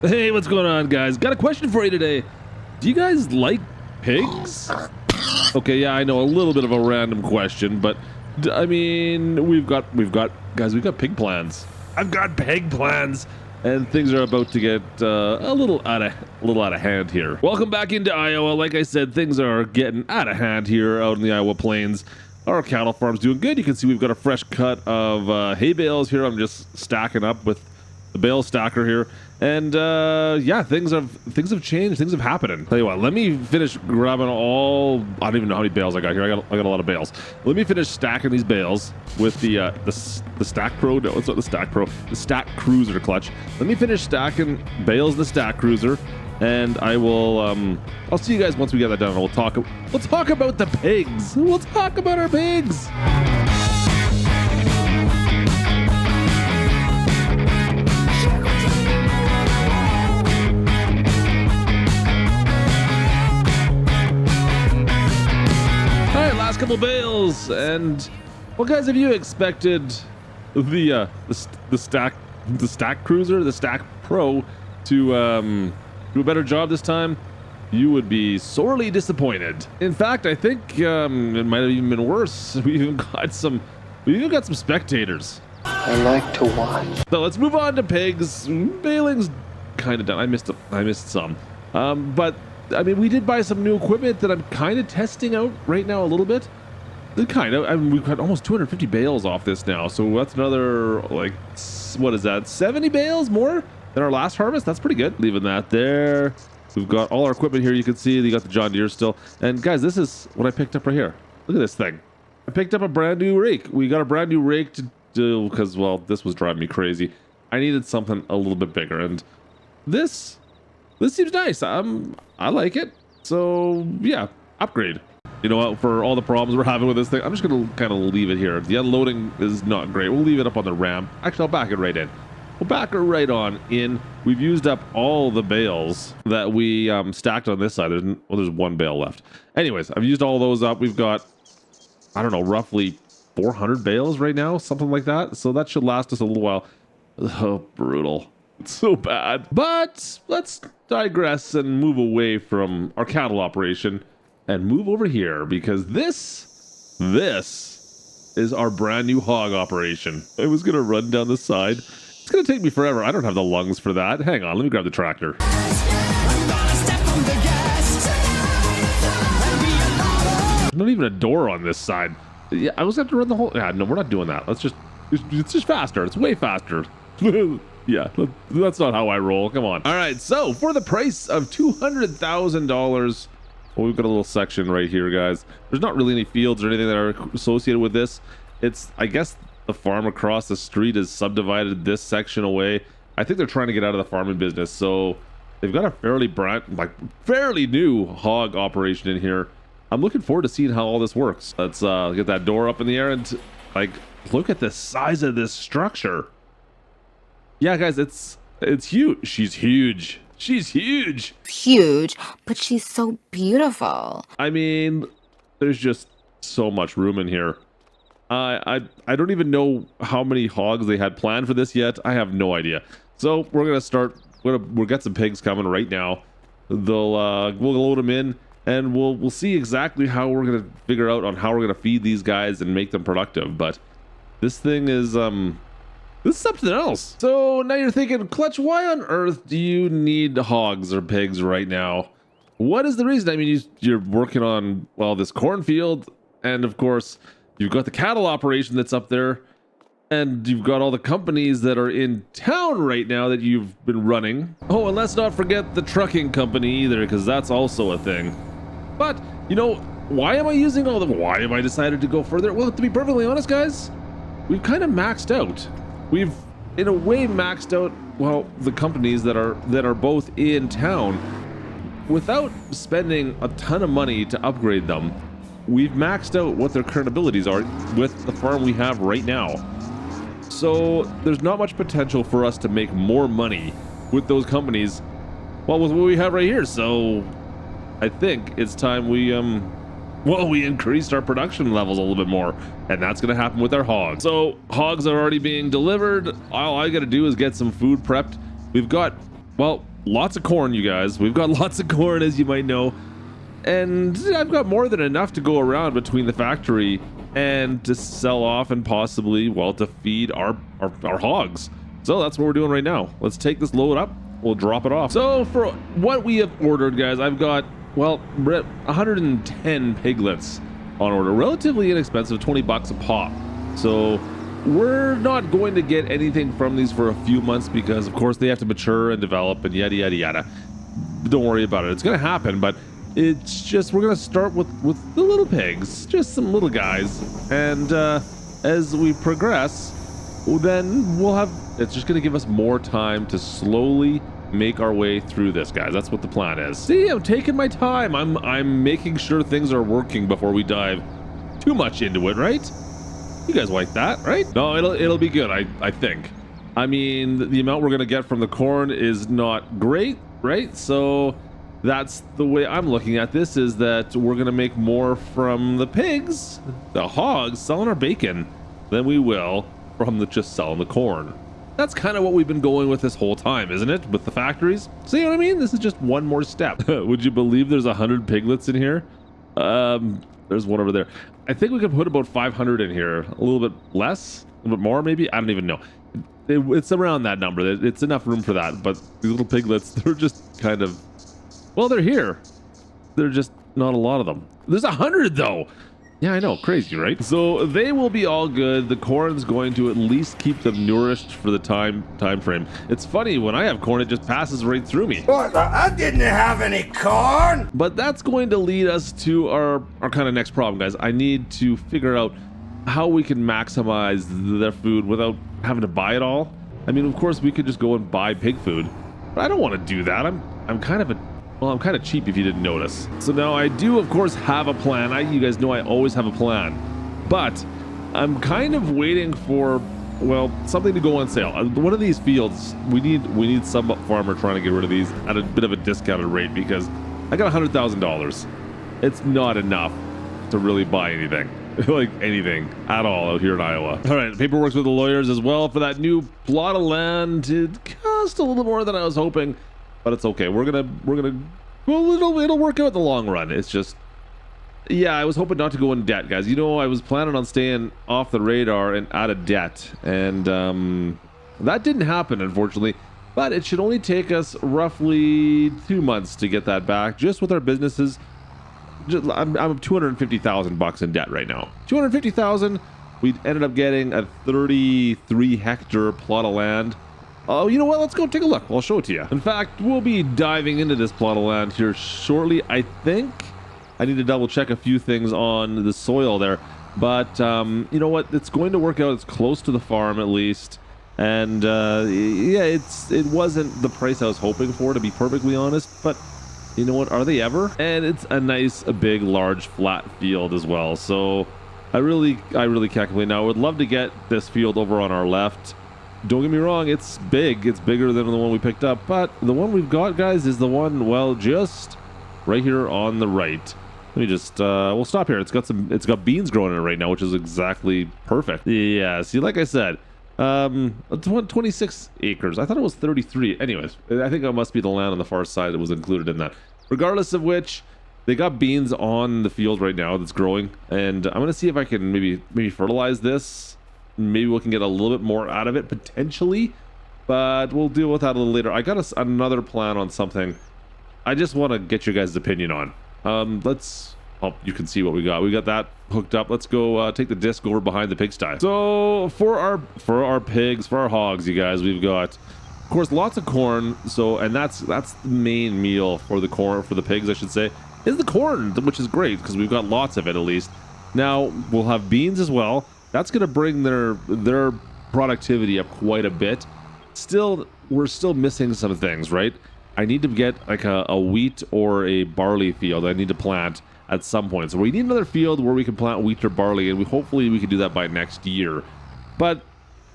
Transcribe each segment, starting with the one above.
Hey, what's going on, guys? Got a question for you today. Do you guys like pigs? Okay, yeah, I know, a little bit of a random question, but I mean, we've got pig plans. I've got pig plans, and things are about to get a little out of hand here. Welcome back into Iowa. Like I said, things are getting out of hand here out in the Iowa plains. Our cattle farm's doing good. You can see we've got a fresh cut of hay bales here. I'm just stacking up with the bale stacker here, and yeah, things have changed. Things have happened. Tell you what, let me finish grabbing all. I don't even know how many bales I got here. I got a lot of bales. Let me finish stacking these bales with the Stack Pro. No, it's not the Stack Pro. The Stack Cruiser Clutch. Let me finish stacking bales in the Stack Cruiser, and I will. I'll see you guys once we get that done. We'll talk about the pigs. We'll talk about our pigs. Couple bales, and well, guys, have you expected the Stack Cruiser, the Stack Pro, to do a better job this time? You would be sorely disappointed. In fact, I think it might have even been worse. We even got some spectators. I like to watch. So let's move on to pigs. Baling's kind of done. I missed some, but I mean, we did buy some new equipment that I'm kind of testing out right now a little bit. Kind of. I mean, we've got almost 250 bales off this now, so that's another, like, what is that? 70 bales more than our last harvest? That's pretty good. Leaving that there. We've got all our equipment here. You can see you got the John Deere still. And guys, this is what I picked up right here. Look at this thing. I picked up a brand new rake. We got a brand new rake to do because, well, this was driving me crazy. I needed something a little bit bigger, and this seems nice. I like it. So yeah, upgrade. You know what? For all the problems we're having with this thing, I'm just gonna kind of leave it here. The unloading is not great. We'll leave it up on the ramp. Actually, I'll back it right in. We'll back her right on in. We've used up all the bales that we stacked on this side. There's one bale left. Anyways, I've used all those up. We've got, I don't know, roughly 400 bales right now, something like that. So that should last us a little while. Oh, brutal. It's so bad. But let's digress and move away from our cattle operation and move over here, because this is our brand new hog operation. I was gonna run down the side. It's gonna take me forever. I don't have the lungs for that. Hang on, let me grab the tractor. Not even a door on this side. Yeah, I was gonna have to run the whole. Yeah, no, we're not doing that. It's just faster. It's way faster. Yeah, that's not how I roll. Come on. All right, so for the price of $200,000, well, we've got a little section right here, guys. There's not really any fields or anything that are associated with this. It's, I guess, the farm across the street has subdivided this section away. I think they're trying to get out of the farming business, so they've got a fairly new hog operation in here. I'm looking forward to seeing how all this works. Let's get that door up in the air and, like, look at the size of this structure. Yeah, guys, it's huge. She's huge. She's huge. Huge, but she's so beautiful. I mean, there's just so much room in here. I don't even know how many hogs they had planned for this yet. I have no idea. So we're gonna start. We'll get some pigs coming right now. We'll load them in, and we'll see exactly how we're gonna figure out on how we're gonna feed these guys and make them productive. But this thing is this is something else. So now you're thinking, Clutch, why on earth do you need hogs or pigs right now? What is the reason? I mean, you're working on, well, this cornfield, and of course, you've got the cattle operation that's up there, and you've got all the companies that are in town right now that you've been running. Oh, and let's not forget the trucking company either, because that's also a thing. But, you know, why am I using all them? Why have I decided to go further? Well, to be perfectly honest, guys, we've kind of maxed out. We've, in a way, maxed out, well, the companies that are both in town. Without spending a ton of money to upgrade them, we've maxed out what their current abilities are with the farm we have right now. So there's not much potential for us to make more money with those companies, well, with what we have right here. So I think it's time we increased our production levels a little bit more, and that's going to happen with our hogs. So hogs are already being delivered. All I got to do is get some food prepped. We've got, well, lots of corn, you guys. We've got lots of corn, as you might know. And I've got more than enough to go around between the factory and to sell off and possibly, well, to feed our hogs. So that's what we're doing right now. Let's take this load up. We'll drop it off. So for what we have ordered, guys, I've got, well, 110 piglets on order. Relatively inexpensive, 20 bucks a pop. So we're not going to get anything from these for a few months because, of course, they have to mature and develop and yada, yada, yada. Don't worry about it. It's going to happen, but it's just, we're going to start with the little pigs, just some little guys. And as we progress, then we'll have, it's just going to give us more time to slowly make our way through this, guys. That's what the plan is. See, I'm taking my time. I'm making sure things are working before we dive too much into it, right? You guys like that, right? No, it'll be good, I think. I mean, the amount we're going to get from the corn is not great, right? So that's the way I'm looking at this, is that we're going to make more from the pigs, the hogs, selling our bacon than we will from just selling the corn. That's kind of what we've been going with this whole time, isn't it? With the factories. See what I mean? This is just one more step. Would you believe there's 100 piglets in here? There's one over there. I think we could put about 500 in here. A little bit less, a little bit more maybe. I don't even know. It's around that number. It's enough room for that. But these little piglets, they're just kind of, well, they're here. They're just not a lot of them. There's 100 though. Yeah, I know, crazy, right? So they will be all good. The corn's going to at least keep them nourished for the time frame. It's funny, when I have corn, it just passes right through me. What? I didn't have any corn. But that's going to lead us to our kind of next problem, guys. I need to figure out how we can maximize their food without having to buy it all. I mean, of course, we could just go and buy pig food, but I don't want to do that. I'm kind of cheap if you didn't notice. So now I do, of course, have a plan. You guys know I always have a plan, but I'm kind of waiting for, well, something to go on sale. One of these fields, we need some farmer trying to get rid of these at a bit of a discounted rate because I got $100,000. It's not enough to really buy anything, like anything at all out here in Iowa. All right, paperwork's with the lawyers as well for that new plot of land. It cost a little more than I was hoping, but it's okay. We're gonna, well, it'll work out in the long run. It's just, yeah, I was hoping not to go in debt, guys. You know, I was planning on staying off the radar and out of debt, and that didn't happen, unfortunately. But it should only take us roughly 2 months to get that back, just with our businesses. I'm 250,000 bucks in debt right now. 250,000. We ended up getting a 33 hectare plot of land. Oh, you know what? Let's go take a look. I'll show it to you. In fact, we'll be diving into this plot of land here shortly. I think I need to double check a few things on the soil there, but you know what? It's going to work out. It's close to the farm at least, and yeah, it wasn't the price I was hoping for, to be perfectly honest. But you know what? Are they ever? And it's a nice, big, large, flat field as well. So I really can't complain. Now I would love to get this field over on our left. Don't get me wrong, it's big. It's bigger than the one we picked up, but the one we've got, guys, is the one, well, just right here on the right. Let me just, we'll stop here. It's got beans growing in it right now, which is exactly perfect. Yeah, see, like I said, it's 26 acres. I thought it was 33. Anyways, I think it must be the land on the far side that was included in that. Regardless of which, they got beans on the field right now that's growing, and I'm gonna see if I can maybe fertilize this. Maybe we can get a little bit more out of it potentially, but we'll deal with that a little later. I got another plan on something I just want to get your guys' opinion on. Oh, you can see what we got. We got that hooked up. Let's go take the disc over behind the pigsty. So for our pigs, for our hogs, you guys, we've got, of course, lots of corn. So, and that's the main meal for the corn, for the pigs, I should say, is the corn, which is great because we've got lots of it at least. Now we'll have beans as well. That's going to bring their productivity up quite a bit. Still, we're still missing some things, right? I need to get like a wheat or a barley field I need to plant at some point. So we need another field where we can plant wheat or barley, and hopefully we can do that by next year. But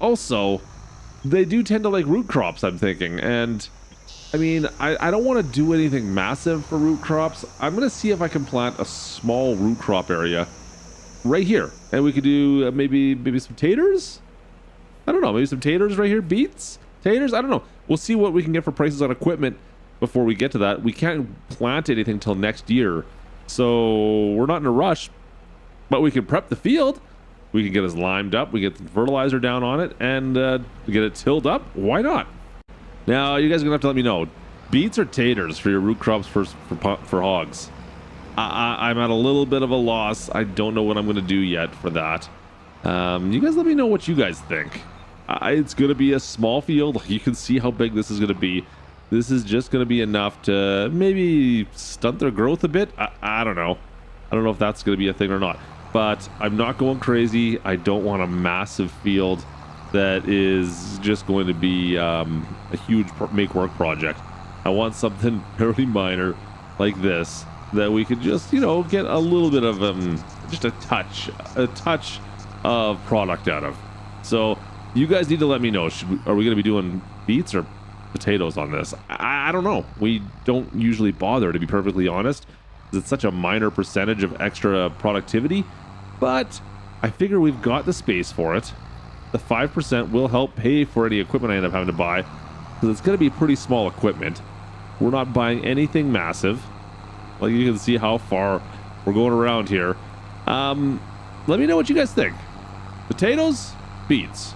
also, they do tend to like root crops, I'm thinking. And I mean, I don't want to do anything massive for root crops. I'm going to see if I can plant a small root crop area right here, and we could do maybe some taters. I don't know, maybe some taters right here. Beets, taters, I don't know. We'll see what we can get for prices on equipment before we get to that. We can't plant anything till next year, so we're not in a rush, but we can prep the field. We can get us limed up, we get the fertilizer down on it, and get it tilled up. Why not? Now you guys are gonna have to let me know, beets or taters for your root crops for hogs. I'm at a little bit of a loss. I don't know what I'm gonna do yet for that. You guys let me know what you guys think. It's gonna be a small field. You can see how big this is gonna be. This is just gonna be enough to maybe stunt their growth a bit. I don't know. I don't know if that's gonna be a thing or not, but I'm not going crazy. I don't want a massive field that is just going to be a huge make work project. I want something fairly minor like this that we could just, you know, get a little bit of just a touch of product out of. So you guys need to let me know, are we going to be doing beets or potatoes on this? I don't know. We don't usually bother, to be perfectly honest, because it's such a minor percentage of extra productivity, but I figure we've got the space for it. The 5% will help pay for any equipment I end up having to buy, because it's going to be pretty small equipment. We're not buying anything massive. Like, you can see how far we're going around here. Let me know what you guys think. Potatoes, beets.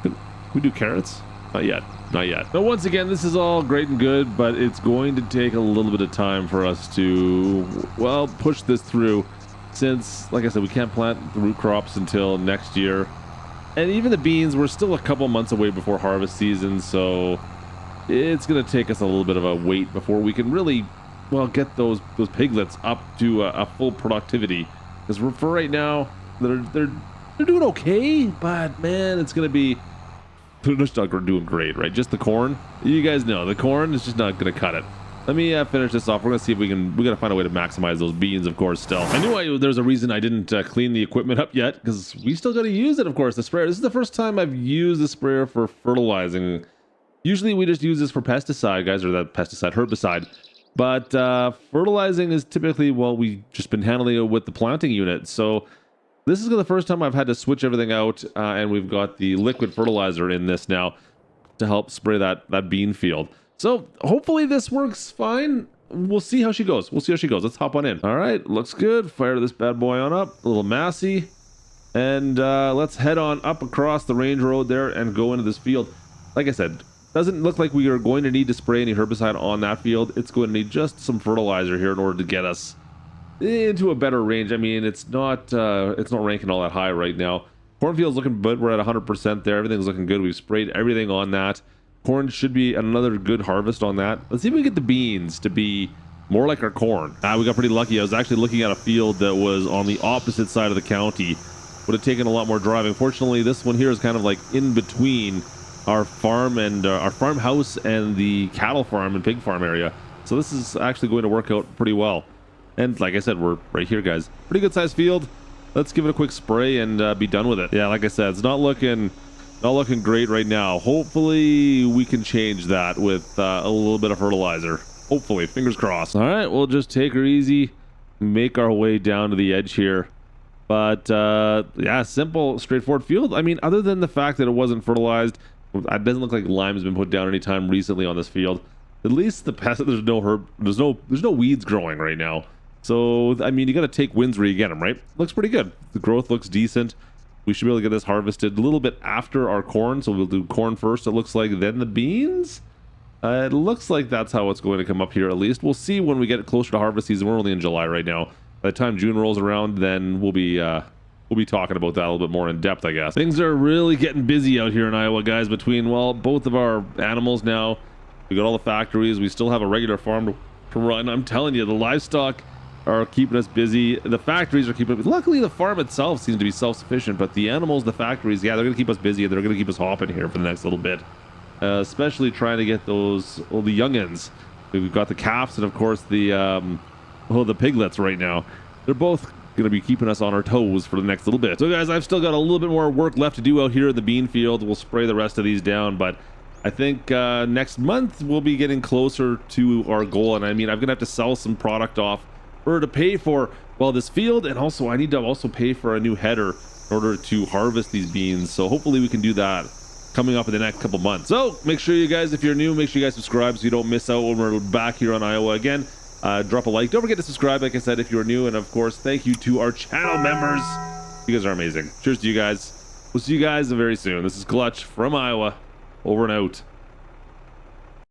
Can we do carrots? Not yet. Not yet. Now, once again, this is all great and good, but it's going to take a little bit of time for us to, well, push this through, since, like I said, we can't plant the root crops until next year. And even the beans, we're still a couple months away before harvest season, so it's going to take us a little bit of a wait before we can really, well, get those piglets up to a full productivity. Because for right now, they're doing okay, but man, it's going to be, they're just not doing great, right? Just the corn. You guys know the corn is just not going to cut it. Let me finish this off. We're gonna see if we gotta find a way to maximize those beans, of course. Still, I knew there's a reason I didn't clean the equipment up yet, because we still gotta use it, of course. The sprayer. This is the first time I've used the sprayer for fertilizing. Usually we just use this for pesticide, guys, or that pesticide herbicide. But fertilizing is typically, well, we've just been handling it with the planting unit. So this is the first time I've had to switch everything out, and we've got the liquid fertilizer in this now to help spray that bean field. So hopefully this works fine. We'll see how she goes. We'll see how she goes. Let's hop on in. All right, looks good. Fire this bad boy on up. A little massy. And let's head on up across the range road there and go into this field. Like I said, doesn't look like we are going to need to spray any herbicide on that field. It's going to need just some fertilizer here in order to get us into a better range. I mean, it's not ranking all that high right now. Cornfield's looking good. We're at 100% there. Everything's looking good. We've sprayed everything on that. Corn should be another good harvest on that. Let's see if we can get the beans to be more like our corn. We got pretty lucky. I was actually looking at a field that was on the opposite side of the county. Would have taken a lot more driving. Fortunately, this one here is kind of like in between our farm and our farmhouse and the cattle farm and pig farm area. So this is actually going to work out pretty well. And like I said, we're right here, guys. Pretty good sized field. Let's give it a quick spray and be done with it. Yeah, like I said, it's not looking great right now. Hopefully we can change that with a little bit of fertilizer. Hopefully, fingers crossed. All right, we'll just take her easy, make our way down to the edge here. But yeah, simple, straightforward field. I mean, other than the fact that it wasn't fertilized, it doesn't look like lime's been put down anytime recently on this field. At least the pest, there's no weeds growing right now. So I mean, you got to take wins where you get them, right? Looks pretty good. The growth looks decent. We should be able to get this harvested a little bit after our corn, so we'll do corn first, it looks like, then the beans. It looks like that's how it's going to come up here, at least. We'll see when we get closer to harvest season. We're only in July right now. By the time June rolls around, then we'll be talking about that a little bit more in depth, I guess. Things are really getting busy out here in Iowa, guys, between, well, both of our animals now. We got all the factories. We still have a regular farm to run. I'm telling you, the livestock are keeping us busy. The factories are keeping us busy. Luckily, the farm itself seems to be self-sufficient, but the animals, the factories, yeah, they're going to keep us busy, and they're going to keep us hopping here for the next little bit. Especially trying to get those, well, the youngins. We've got the calves and, of course, the piglets right now. They're both going to be keeping us on our toes for the next little bit. So, guys, I've still got a little bit more work left to do out here in the bean field. We'll spray the rest of these down, but I think next month we'll be getting closer to our goal. And I mean, I'm going to have to sell some product off or to pay for, well, this field, and also I need to also pay for a new header in order to harvest these beans. So hopefully we can do that coming up in the next couple months. So make sure you guys, if you're new, make sure you guys subscribe so you don't miss out when we're back here on Iowa again. Drop a like. Don't forget to subscribe, like I said, if you're new. And of course, thank you to our channel members. You guys are amazing. Cheers to you guys. We'll see you guys very soon. This is Klutch from Iowa. Over and out.